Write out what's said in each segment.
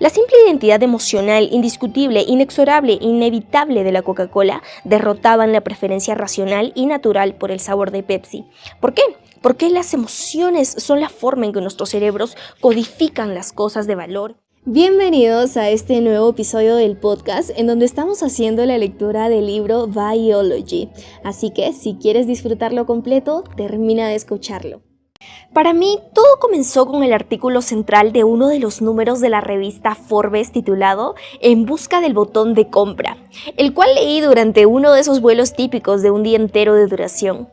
La simple identidad emocional, indiscutible, inexorable, inevitable de la Coca-Cola derrotaban la preferencia racional y natural por el sabor de Pepsi. ¿Por qué? Porque las emociones son la forma en que nuestros cerebros codifican las cosas de valor. Bienvenidos a este nuevo episodio del podcast en donde estamos haciendo la lectura del libro Biology. Así que si quieres disfrutarlo completo, termina de escucharlo. Para mí, todo comenzó con el artículo central de uno de los números de la revista Forbes titulado En busca del botón de compra, el cual leí durante uno de esos vuelos típicos de un día entero de duración.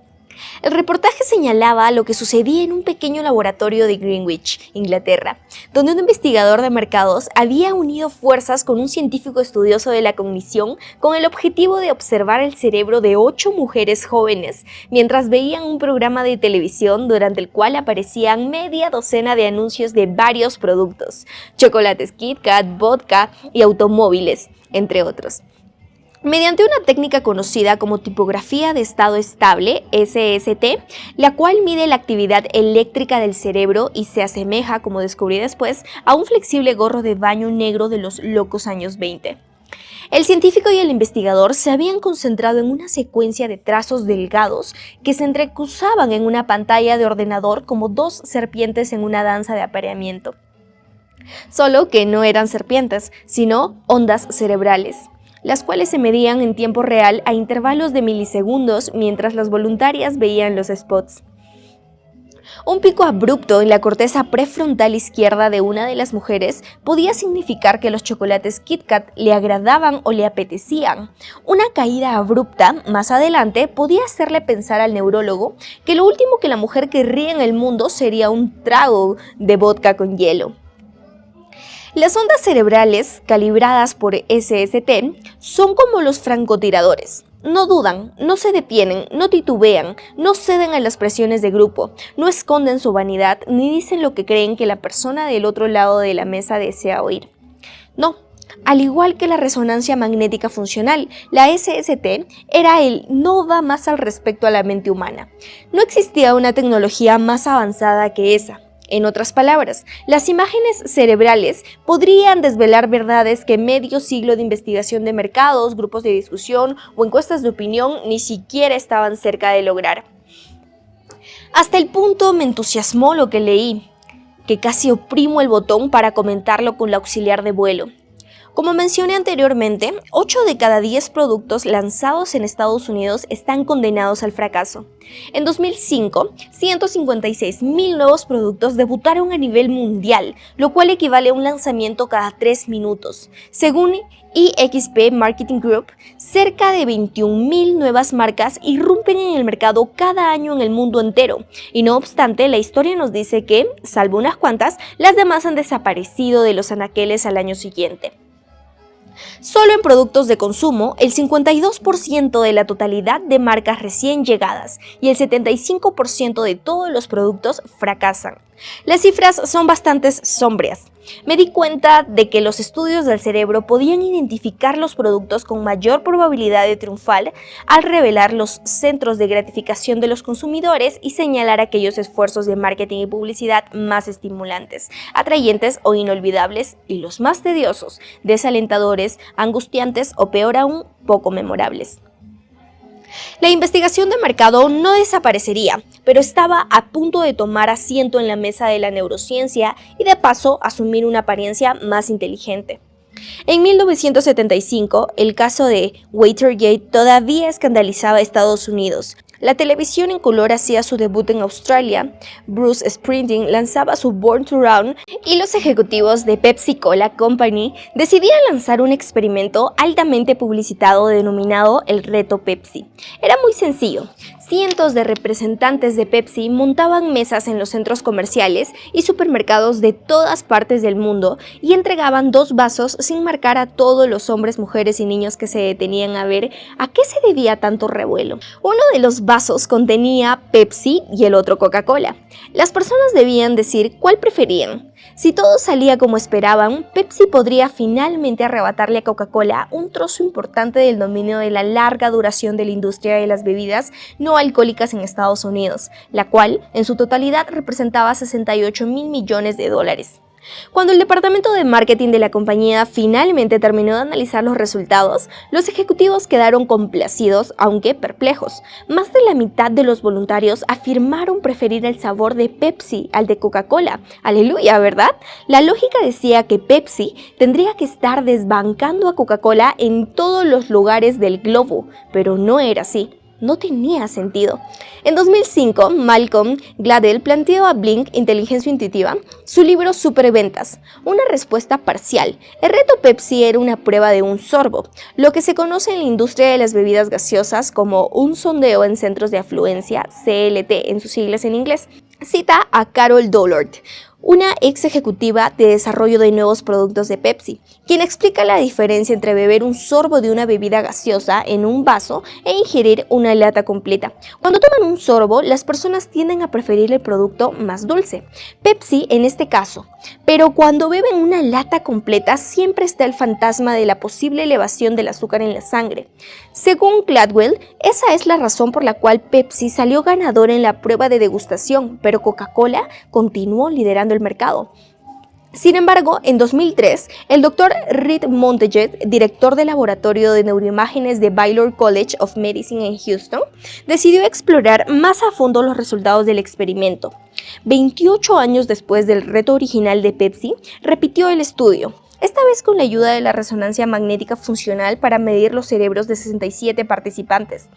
El reportaje señalaba lo que sucedía en un pequeño laboratorio de Greenwich, Inglaterra, donde un investigador de mercados había unido fuerzas con un científico estudioso de la cognición con el objetivo de observar el cerebro de 8 mujeres jóvenes, mientras veían un programa de televisión durante el cual aparecían media docena de anuncios de varios productos, chocolates Kit Kat, vodka y automóviles, entre otros. Mediante una técnica conocida como tipografía de estado estable, SST, la cual mide la actividad eléctrica del cerebro y se asemeja, como descubrí después, a un flexible gorro de baño negro de los locos años 20. El científico y el investigador se habían concentrado en una secuencia de trazos delgados que se entrecruzaban en una pantalla de ordenador como dos serpientes en una danza de apareamiento. Solo que no eran serpientes, sino ondas cerebrales, las cuales se medían en tiempo real a intervalos de milisegundos mientras las voluntarias veían los spots. Un pico abrupto en la corteza prefrontal izquierda de una de las mujeres podía significar que los chocolates Kit Kat le agradaban o le apetecían. Una caída abrupta más adelante podía hacerle pensar al neurólogo que lo último que la mujer querría en el mundo sería un trago de vodka con hielo. Las ondas cerebrales, calibradas por SST, son como los francotiradores. No dudan, no se detienen, no titubean, no ceden a las presiones de grupo, no esconden su vanidad ni dicen lo que creen que la persona del otro lado de la mesa desea oír. No, al igual que la resonancia magnética funcional, la SST era el no va más al respecto a la mente humana. No existía una tecnología más avanzada que esa. En otras palabras, las imágenes cerebrales podrían desvelar verdades que medio siglo de investigación de mercados, grupos de discusión o encuestas de opinión ni siquiera estaban cerca de lograr. Hasta el punto me entusiasmó lo que leí, que casi oprimo el botón para comentarlo con la auxiliar de vuelo. Como mencioné anteriormente, 8 de cada 10 productos lanzados en Estados Unidos están condenados al fracaso. En 2005, 156.000 nuevos productos debutaron a nivel mundial, lo cual equivale a un lanzamiento cada 3 minutos. Según EXP Marketing Group, cerca de 21.000 nuevas marcas irrumpen en el mercado cada año en el mundo entero. Y no obstante, la historia nos dice que, salvo unas cuantas, las demás han desaparecido de los anaqueles al año siguiente. Solo en productos de consumo, el 52% de la totalidad de marcas recién llegadas y el 75% de todos los productos fracasan. Las cifras son bastante sombrías. Me di cuenta de que los estudios del cerebro podían identificar los productos con mayor probabilidad de triunfar al revelar los centros de gratificación de los consumidores y señalar aquellos esfuerzos de marketing y publicidad más estimulantes, atrayentes o inolvidables, y los más tediosos, desalentadores, angustiantes o peor aún, poco memorables. La investigación de mercado no desaparecería, pero estaba a punto de tomar asiento en la mesa de la neurociencia y de paso asumir una apariencia más inteligente. En 1975, el caso de Watergate todavía escandalizaba a Estados Unidos. La televisión en color hacía su debut en Australia, Bruce Springsteen lanzaba su Born to Run y los ejecutivos de Pepsi Cola Company decidían lanzar un experimento altamente publicitado denominado el Reto Pepsi. Era muy sencillo. Cientos de representantes de Pepsi montaban mesas en los centros comerciales y supermercados de todas partes del mundo y entregaban 2 vasos sin marcar a todos los hombres, mujeres y niños que se detenían a ver a qué se debía tanto revuelo. Uno de los vasos contenía Pepsi y el otro Coca-Cola. Las personas debían decir cuál preferían. Si todo salía como esperaban, Pepsi podría finalmente arrebatarle a Coca-Cola un trozo importante del dominio de la larga duración de la industria de las bebidas no alcohólicas en Estados Unidos, la cual en su totalidad representaba $68.000 millones. Cuando el departamento de marketing de la compañía finalmente terminó de analizar los resultados, los ejecutivos quedaron complacidos, aunque perplejos. Más de la mitad de los voluntarios afirmaron preferir el sabor de Pepsi al de Coca-Cola. ¡Aleluya!, ¿verdad? La lógica decía que Pepsi tendría que estar desbancando a Coca-Cola en todos los lugares del globo, pero no era así. No tenía sentido. En 2005, Malcolm Gladwell planteó a Blink Inteligencia Intuitiva su libro Superventas, una respuesta parcial. El reto Pepsi era una prueba de un sorbo, lo que se conoce en la industria de las bebidas gaseosas como un sondeo en centros de afluencia, CLT en sus siglas en inglés. Cita a Carol Dollard, una ex ejecutiva de desarrollo de nuevos productos de Pepsi, quien explica la diferencia entre beber un sorbo de una bebida gaseosa en un vaso e ingerir una lata completa. Cuando toman un sorbo, las personas tienden a preferir el producto más dulce, Pepsi en este caso, pero cuando beben una lata completa siempre está el fantasma de la posible elevación del azúcar en la sangre. Según Gladwell, esa es la razón por la cual Pepsi salió ganador en la prueba de degustación, pero Coca-Cola continuó liderando el mercado. Sin embargo, en 2003, el Dr. Reed Montague, director del laboratorio de neuroimágenes de Baylor College of Medicine en Houston, decidió explorar más a fondo los resultados del experimento. 28 años después del reto original de Pepsi, repitió el estudio, esta vez con la ayuda de la resonancia magnética funcional para medir los cerebros de 67 participantes.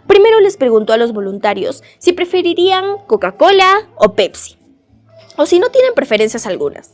Primero les preguntó a los voluntarios si preferirían Coca-Cola o Pepsi, o si no tienen preferencias algunas.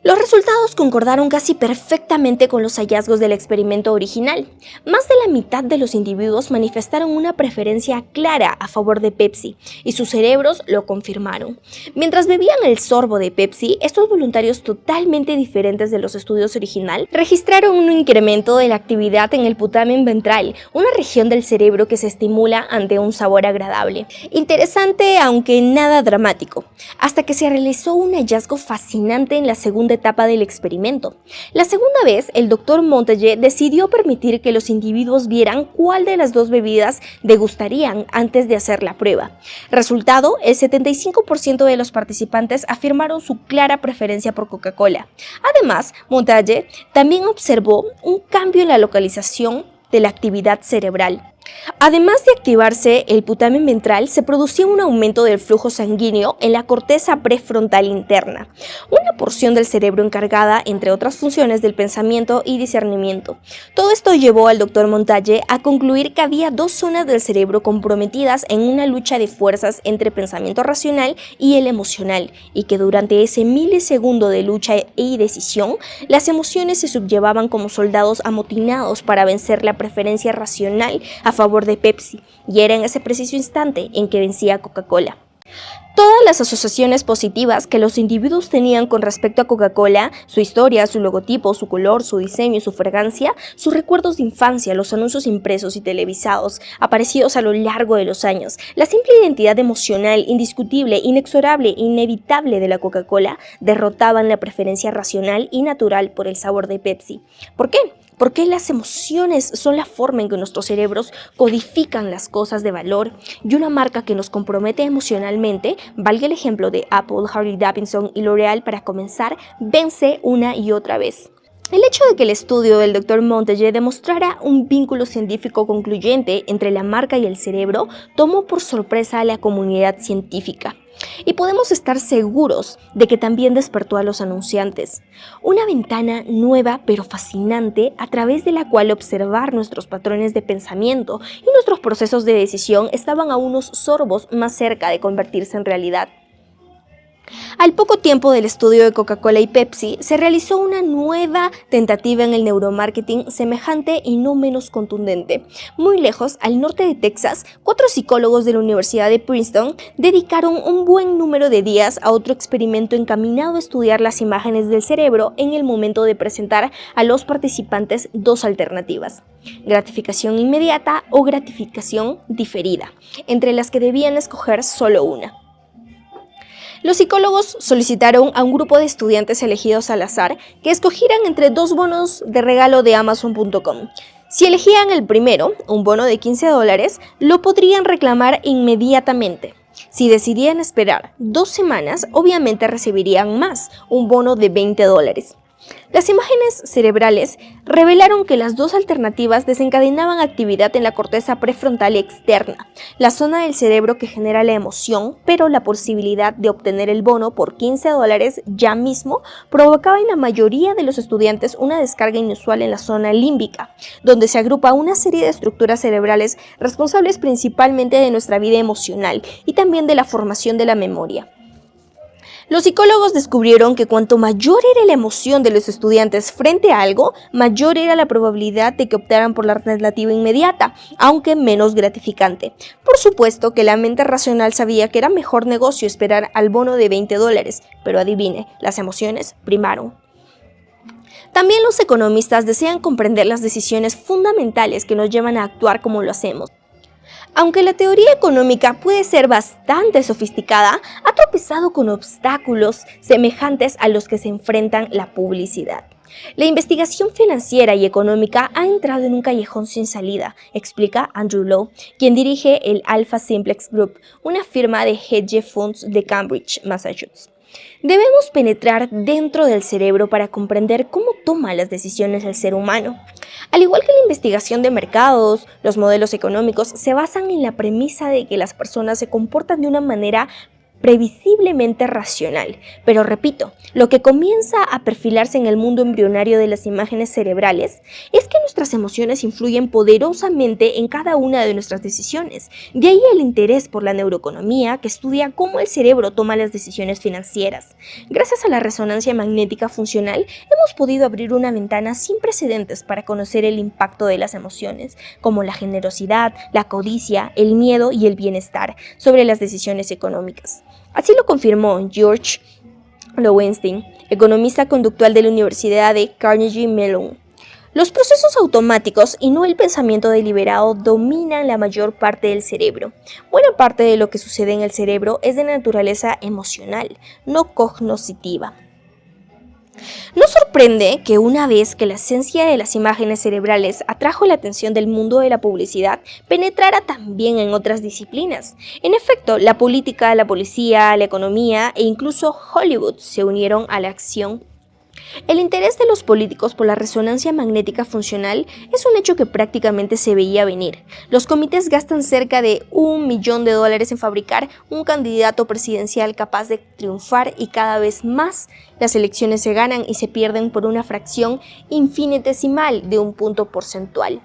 Los resultados concordaron casi perfectamente con los hallazgos del experimento original. Más de la mitad de los individuos manifestaron una preferencia clara a favor de Pepsi, y sus cerebros lo confirmaron. Mientras bebían el sorbo de Pepsi, estos voluntarios totalmente diferentes de los estudios original registraron un incremento de la actividad en el putamen ventral, una región del cerebro que se estimula ante un sabor agradable. Interesante, aunque nada dramático, hasta que se realizó un hallazgo fascinante en la segunda etapa del experimento. La segunda vez, el Dr. Montague decidió permitir que los individuos vieran cuál de las dos bebidas degustarían antes de hacer la prueba. Resultado, el 75% de los participantes afirmaron su clara preferencia por Coca-Cola. Además, Montague también observó un cambio en la localización de la actividad cerebral. Además de activarse el putamen ventral, se producía un aumento del flujo sanguíneo en la corteza prefrontal interna, una porción del cerebro encargada, entre otras funciones, del pensamiento y discernimiento. Todo esto llevó al Dr. Montague a concluir que había dos zonas del cerebro comprometidas en una lucha de fuerzas entre pensamiento racional y el emocional, y que durante ese milisegundo de lucha y decisión, las emociones se sublevaban como soldados amotinados para vencer la preferencia racional a favor de Pepsi, y era en ese preciso instante en que vencía a Coca-Cola. Todas las asociaciones positivas que los individuos tenían con respecto a Coca-Cola, su historia, su logotipo, su color, su diseño y su fragancia, sus recuerdos de infancia, los anuncios impresos y televisados aparecidos a lo largo de los años, la simple identidad emocional, indiscutible, inexorable e inevitable de la Coca-Cola, derrotaban la preferencia racional y natural por el sabor de Pepsi. ¿Por qué? Porque las emociones son la forma en que nuestros cerebros codifican las cosas de valor, y una marca que nos compromete emocionalmente, valga el ejemplo de Apple, Harley Davidson y L'Oreal para comenzar, vence una y otra vez. El hecho de que el estudio del Dr. Montague demostrara un vínculo científico concluyente entre la marca y el cerebro tomó por sorpresa a la comunidad científica. Y podemos estar seguros de que también despertó a los anunciantes. Una ventana nueva pero fascinante a través de la cual observar nuestros patrones de pensamiento y nuestros procesos de decisión estaban a unos sorbos más cerca de convertirse en realidad. Al poco tiempo del estudio de Coca-Cola y Pepsi, se realizó una nueva tentativa en el neuromarketing semejante y no menos contundente. Muy lejos, al norte de Texas, 4 psicólogos de la Universidad de Princeton dedicaron un buen número de días a otro experimento encaminado a estudiar las imágenes del cerebro en el momento de presentar a los participantes dos alternativas: gratificación inmediata o gratificación diferida, entre las que debían escoger solo una. Los psicólogos solicitaron a un grupo de estudiantes elegidos al azar que escogieran entre 2 bonos de regalo de Amazon.com. Si elegían el primero, un bono de $15, lo podrían reclamar inmediatamente. Si decidían esperar 2 semanas, obviamente recibirían más, un bono de $20. Las imágenes cerebrales revelaron que las dos alternativas desencadenaban actividad en la corteza prefrontal externa, la zona del cerebro que genera la emoción, pero la posibilidad de obtener el bono por $15 ya mismo provocaba en la mayoría de los estudiantes una descarga inusual en la zona límbica, donde se agrupa una serie de estructuras cerebrales responsables principalmente de nuestra vida emocional y también de la formación de la memoria. Los psicólogos descubrieron que cuanto mayor era la emoción de los estudiantes frente a algo, mayor era la probabilidad de que optaran por la alternativa inmediata, aunque menos gratificante. Por supuesto que la mente racional sabía que era mejor negocio esperar al bono de $20, pero adivine, las emociones primaron. También los economistas desean comprender las decisiones fundamentales que nos llevan a actuar como lo hacemos. Aunque la teoría económica puede ser bastante sofisticada, ha tropezado con obstáculos semejantes a los que se enfrentan la publicidad. La investigación financiera y económica ha entrado en un callejón sin salida, explica Andrew Lo, quien dirige el Alpha Simplex Group, una firma de hedge funds de Cambridge, Massachusetts. Debemos penetrar dentro del cerebro para comprender cómo toma las decisiones el ser humano. Al igual que la investigación de mercados, los modelos económicos se basan en la premisa de que las personas se comportan de una manera previsiblemente racional. Pero repito, lo que comienza a perfilarse en el mundo embrionario de las imágenes cerebrales es que nuestras emociones influyen poderosamente en cada una de nuestras decisiones. De ahí el interés por la neuroeconomía, que estudia cómo el cerebro toma las decisiones financieras. Gracias a la resonancia magnética funcional, hemos podido abrir una ventana sin precedentes para conocer el impacto de las emociones, como la generosidad, la codicia, el miedo y el bienestar, sobre las decisiones económicas. Así lo confirmó George Lowenstein, economista conductual de la Universidad de Carnegie Mellon. Los procesos automáticos y no el pensamiento deliberado dominan la mayor parte del cerebro. Buena parte de lo que sucede en el cerebro es de naturaleza emocional, no cognoscitiva. No sorprende que una vez que la esencia de las imágenes cerebrales atrajo la atención del mundo de la publicidad, penetrara también en otras disciplinas. En efecto, la política, la policía, la economía e incluso Hollywood se unieron a la acción. El interés de los políticos por la resonancia magnética funcional es un hecho que prácticamente se veía venir. Los comités gastan cerca de $1 millón en fabricar un candidato presidencial capaz de triunfar, y cada vez más las elecciones se ganan y se pierden por una fracción infinitesimal de un punto porcentual.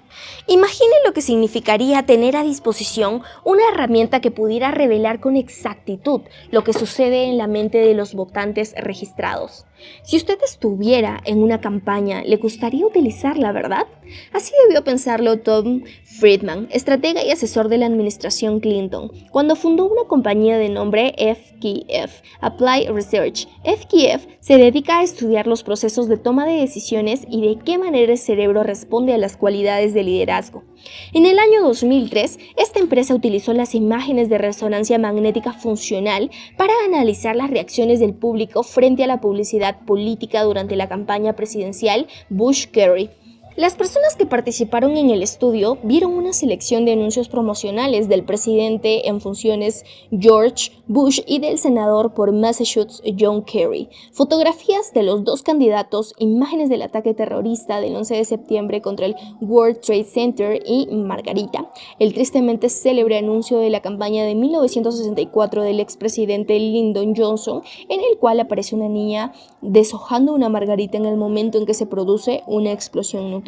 Imaginen lo que significaría tener a disposición una herramienta que pudiera revelar con exactitud lo que sucede en la mente de los votantes registrados. Si usted estuviera en una campaña, ¿le gustaría utilizarla, verdad? Así debió pensarlo Tom Friedman, estratega y asesor de la administración Clinton, cuando fundó una compañía de nombre FKF, Applied Research. FKF se dedica a estudiar los procesos de toma de decisiones y de qué manera el cerebro responde a las cualidades de liderazgo. En el año 2003, esta empresa utilizó las imágenes de resonancia magnética funcional para analizar las reacciones del público frente a la publicidad política durante la campaña presidencial Bush-Kerry. Las personas que participaron en el estudio vieron una selección de anuncios promocionales del presidente en funciones George Bush y del senador por Massachusetts John Kerry, fotografías de los dos candidatos, imágenes del ataque terrorista del 11 de septiembre contra el World Trade Center y Margarita, el tristemente célebre anuncio de la campaña de 1964 del expresidente Lyndon Johnson, en el cual aparece una niña deshojando una margarita en el momento en que se produce una explosión nuclear.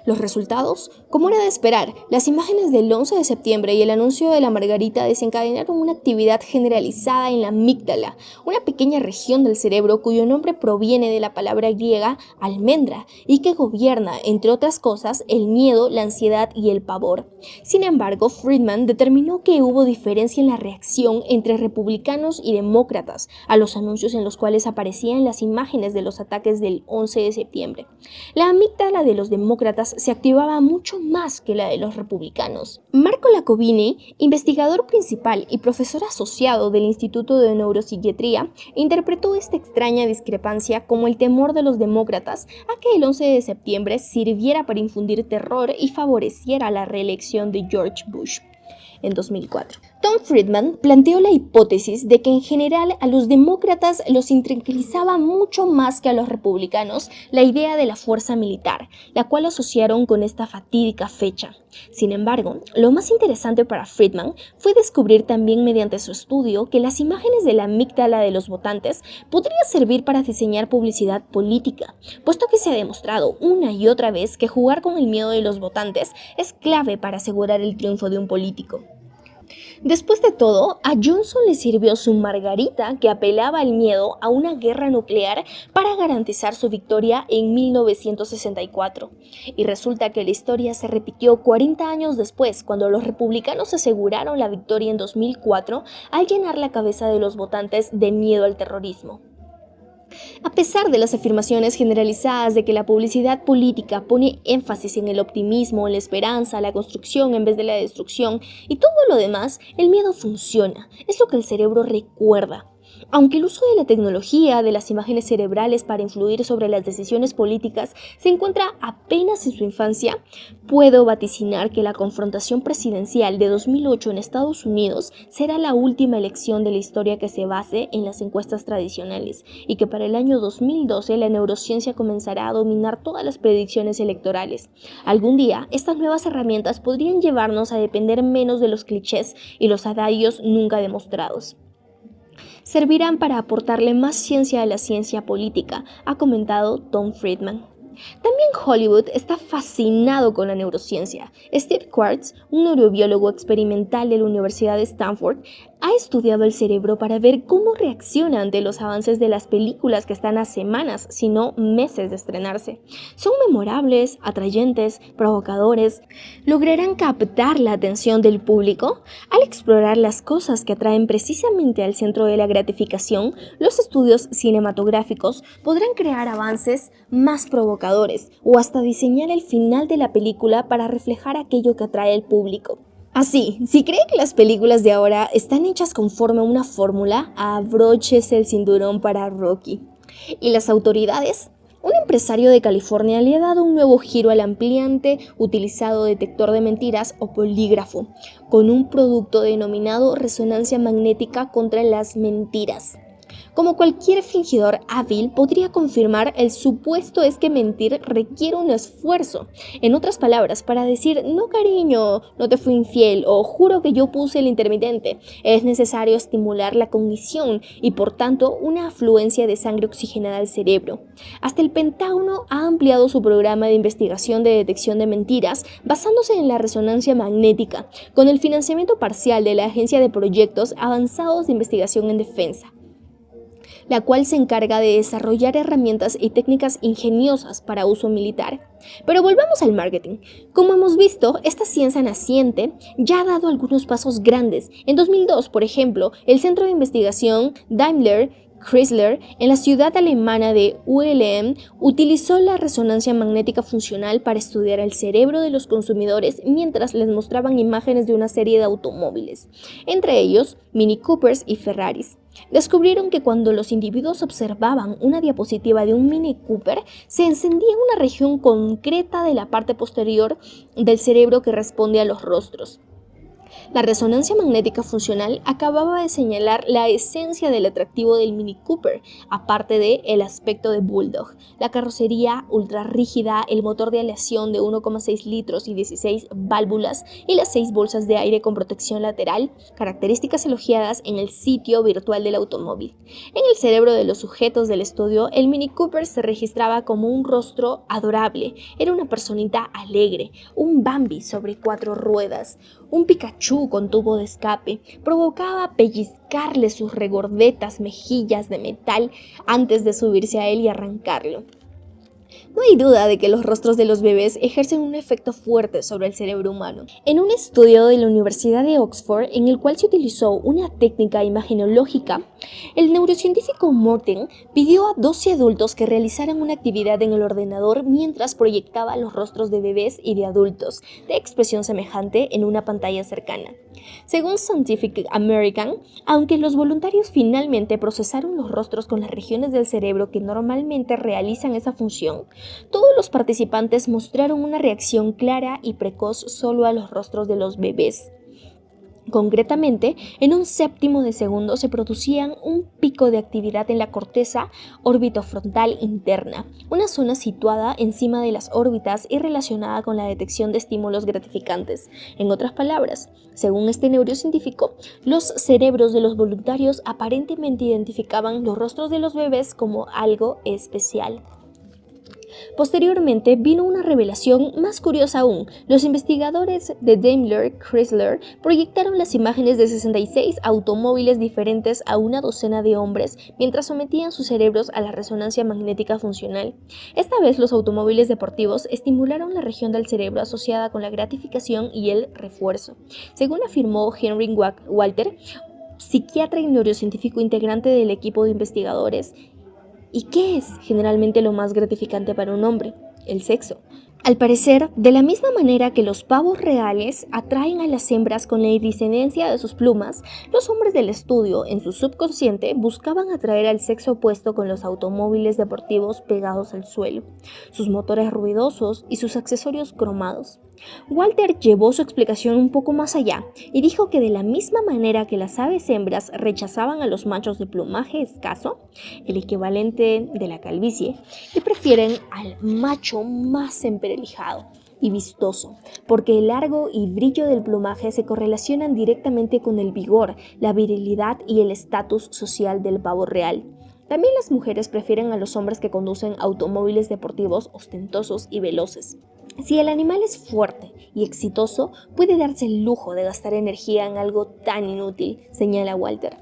Los resultados, como era de esperar, las imágenes del 11 de septiembre y el anuncio de la margarita desencadenaron una actividad generalizada en la amígdala, una pequeña región del cerebro cuyo nombre proviene de la palabra griega almendra y que gobierna, entre otras cosas, el miedo, la ansiedad y el pavor. Sin embargo, Friedman determinó que hubo diferencia en la reacción entre republicanos y demócratas a los anuncios en los cuales aparecían las imágenes de los ataques del 11 de septiembre. La amígdala de los demócratas se activaba mucho más que la de los republicanos. Marco Iacobini, investigador principal y profesor asociado del Instituto de Neuropsiquiatría, interpretó esta extraña discrepancia como el temor de los demócratas a que el 11 de septiembre sirviera para infundir terror y favoreciera la reelección de George Bush en 2004. Tom Friedman planteó la hipótesis de que en general a los demócratas los intranquilizaba mucho más que a los republicanos la idea de la fuerza militar, la cual asociaron con esta fatídica fecha. Sin embargo, lo más interesante para Friedman fue descubrir también mediante su estudio que las imágenes de la amígdala de los votantes podrían servir para diseñar publicidad política, puesto que se ha demostrado una y otra vez que jugar con el miedo de los votantes es clave para asegurar el triunfo de un político. Después de todo, a Johnson le sirvió su margarita que apelaba al miedo a una guerra nuclear para garantizar su victoria en 1964. Y resulta que la historia se repitió 40 años después, cuando los republicanos aseguraron la victoria en 2004 al llenar la cabeza de los votantes de miedo al terrorismo. A pesar de las afirmaciones generalizadas de que la publicidad política pone énfasis en el optimismo, la esperanza, la construcción en vez de la destrucción y todo lo demás, el miedo funciona, es lo que el cerebro recuerda. Aunque el uso de la tecnología, de las imágenes cerebrales para influir sobre las decisiones políticas se encuentra apenas en su infancia, puedo vaticinar que la confrontación presidencial de 2008 en Estados Unidos será la última elección de la historia que se base en las encuestas tradicionales y que para el año 2012 la neurociencia comenzará a dominar todas las predicciones electorales. Algún día, estas nuevas herramientas podrían llevarnos a depender menos de los clichés y los adagios nunca demostrados. Servirán para aportarle más ciencia a la ciencia política, ha comentado Tom Friedman. También Hollywood está fascinado con la neurociencia. Steve Quartz, un neurobiólogo experimental de la Universidad de Stanford, ha estudiado el cerebro para ver cómo reacciona ante los avances de las películas que están a semanas, si no meses de estrenarse. Son memorables, atrayentes, provocadores. ¿Lograrán captar la atención del público? Al explorar las cosas que atraen precisamente al centro de la gratificación, los estudios cinematográficos podrán crear avances más provocadores o hasta diseñar el final de la película para reflejar aquello que atrae al público. Así, si cree que las películas de ahora están hechas conforme a una fórmula, abróchese el cinturón para Rocky. ¿Y las autoridades? Un empresario de California le ha dado un nuevo giro al ampliamente utilizado detector de mentiras o polígrafo, con un producto denominado resonancia magnética contra las mentiras. Como cualquier fingidor hábil podría confirmar, el supuesto es que mentir requiere un esfuerzo. En otras palabras, para decir no cariño, no te fui infiel o juro que yo puse el intermitente, es necesario estimular la cognición y por tanto una afluencia de sangre oxigenada al cerebro. Hasta el Pentágono ha ampliado su programa de investigación de detección de mentiras basándose en la resonancia magnética, con el financiamiento parcial de la Agencia de Proyectos Avanzados de Investigación en Defensa, la cual se encarga de desarrollar herramientas y técnicas ingeniosas para uso militar. Pero volvamos al marketing. Como hemos visto, esta ciencia naciente ya ha dado algunos pasos grandes. En 2002, por ejemplo, el Centro de Investigación Daimler-Chrysler en la ciudad alemana de ULM utilizó la resonancia magnética funcional para estudiar el cerebro de los consumidores mientras les mostraban imágenes de una serie de automóviles, entre ellos Mini Coopers y Ferraris. Descubrieron que cuando los individuos observaban una diapositiva de un Mini Cooper, se encendía una región concreta de la parte posterior del cerebro que responde a los rostros. La resonancia magnética funcional acababa de señalar la esencia del atractivo del Mini Cooper, aparte de el aspecto de Bulldog, la carrocería ultra rígida, el motor de aleación de 1,6 litros y 16 válvulas y las 6 bolsas de aire con protección lateral, características elogiadas en el sitio virtual del automóvil. En el cerebro de los sujetos del estudio, el Mini Cooper se registraba como un rostro adorable, era una personita alegre, un Bambi sobre 4 ruedas, un Pikachu con tubo de escape, provocaba pellizcarle sus regordetas mejillas de metal antes de subirse a él y arrancarlo. No hay duda de que los rostros de los bebés ejercen un efecto fuerte sobre el cerebro humano. En un estudio de la Universidad de Oxford, en el cual se utilizó una técnica imagenológica, el neurocientífico Morten pidió a 12 adultos que realizaran una actividad en el ordenador mientras proyectaba los rostros de bebés y de adultos de expresión semejante en una pantalla cercana. Según Scientific American, aunque los voluntarios finalmente procesaron los rostros con las regiones del cerebro que normalmente realizan esa función, todos los participantes mostraron una reacción clara y precoz solo a los rostros de los bebés. Concretamente, en un séptimo de segundo se producían un pico de actividad en la corteza orbitofrontal interna, una zona situada encima de las órbitas y relacionada con la detección de estímulos gratificantes. En otras palabras, según este neurocientífico, los cerebros de los voluntarios aparentemente identificaban los rostros de los bebés como algo especial. Posteriormente vino una revelación más curiosa aún. Los investigadores de Daimler Chrysler proyectaron las imágenes de 66 automóviles diferentes a una docena de hombres mientras sometían sus cerebros a la resonancia magnética funcional. Esta vez los automóviles deportivos estimularon la región del cerebro asociada con la gratificación y el refuerzo. Según afirmó Henry Walter, psiquiatra y neurocientífico integrante del equipo de investigadores. ¿Y qué es generalmente lo más gratificante para un hombre? El sexo. Al parecer, de la misma manera que los pavos reales atraen a las hembras con la iridiscencia de sus plumas, los hombres del estudio, en su subconsciente, buscaban atraer al sexo opuesto con los automóviles deportivos pegados al suelo, sus motores ruidosos y sus accesorios cromados. Walter llevó su explicación un poco más allá y dijo que de la misma manera que las aves hembras rechazaban a los machos de plumaje escaso, el equivalente de la calvicie, y prefieren al macho más emparejado y vistoso, porque el largo y brillo del plumaje se correlacionan directamente con el vigor, la virilidad y el estatus social del pavo real. También las mujeres prefieren a los hombres que conducen automóviles deportivos ostentosos y veloces. Si el animal es fuerte y exitoso, puede darse el lujo de gastar energía en algo tan inútil, señala Walter.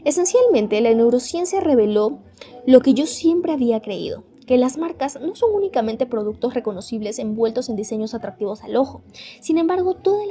Esencialmente, la neurociencia reveló lo que yo siempre había creído, que las marcas no son únicamente productos reconocibles envueltos en diseños atractivos al ojo. Sin embargo, todas las